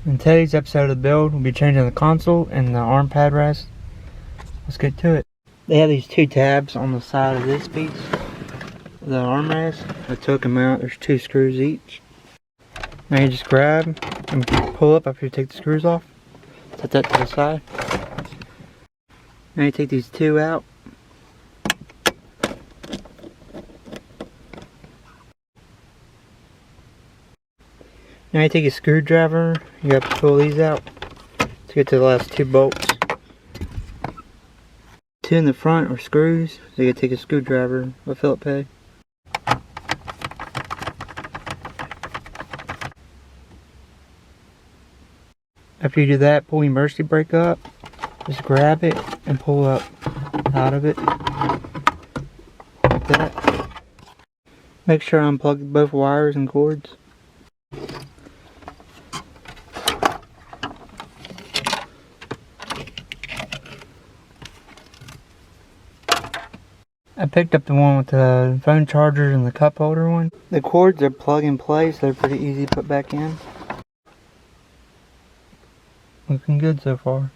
In today's episode of the build, we'll be changing the console and the arm pad rest. Let's get to it. They have these two tabs on the side of this piece, the armrest. I took them out. There's 2 screws each. Now you just grab and pull up after you take the screws off. Set that to the side. Now you take these 2 out. Now you take a screwdriver. You have to pull these out to get to the last 2 bolts. 2 in the front are screws. So you gotta take a screwdriver, a Phillips head. After you do that, pull your emergency brake up. Just grab it and pull up out of it. Like that. Make sure I unplug both wires and cords. I picked up the one with the phone charger and the cup holder one. The cords are plug and play, so they're pretty easy to put back in. Looking good so far.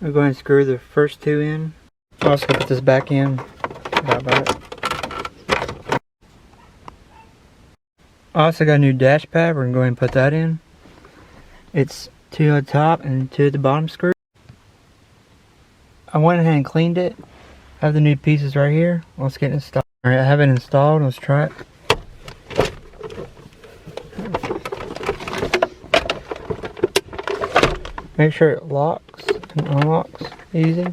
We're going to screw the first 2 in. I'm also going to put this back in. Forgot about it. I also got a new dash pad. We're going to go ahead and put that in. It's 2 at the top and 2 at the bottom screw. I went ahead and cleaned it. I have the new pieces right here. Let's get it installed. Alright, I have it installed. Let's try it. Make sure it locks and unlocks easy.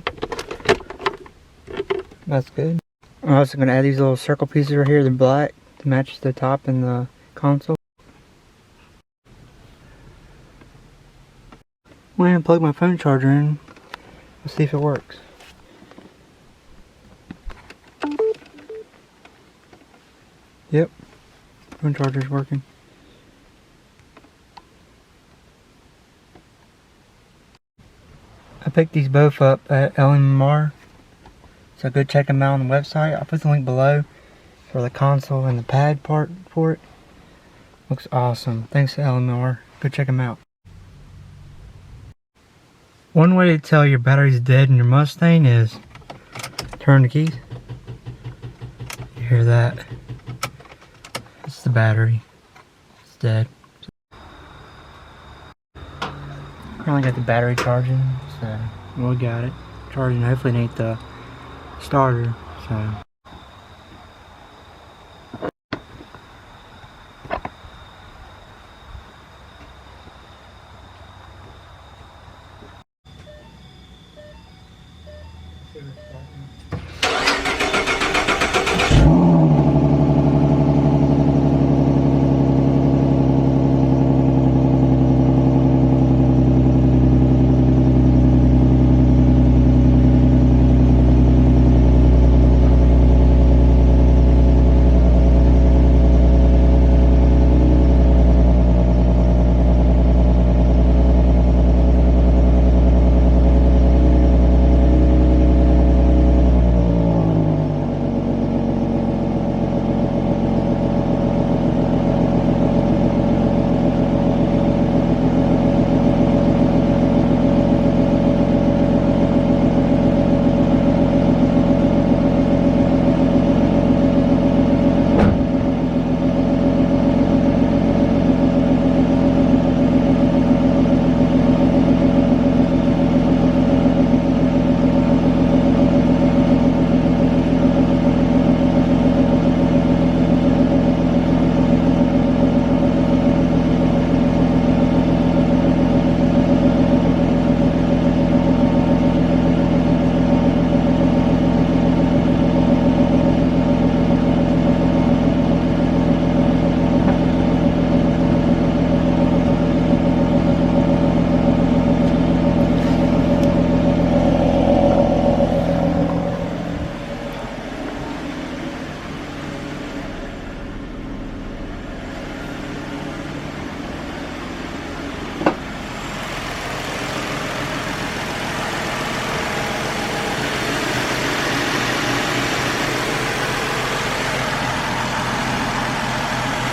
That's good. I'm also going to add these little circle pieces right here. They're black to match the top and the console. I'm going to plug my phone charger in. Let's see if it works. Yep, phone charger's working. I picked these both up at LMR, so go check them out on the website. I'll put the link below for the console and the pad part for it. Looks awesome. Thanks to LMR. Go check them out. One way to tell your battery's dead in your Mustang is turn the keys. You hear that? It's the battery. It's dead. Currently got the battery charging, so we got it charging. Hopefully it ain't the starter, so.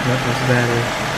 That was battery.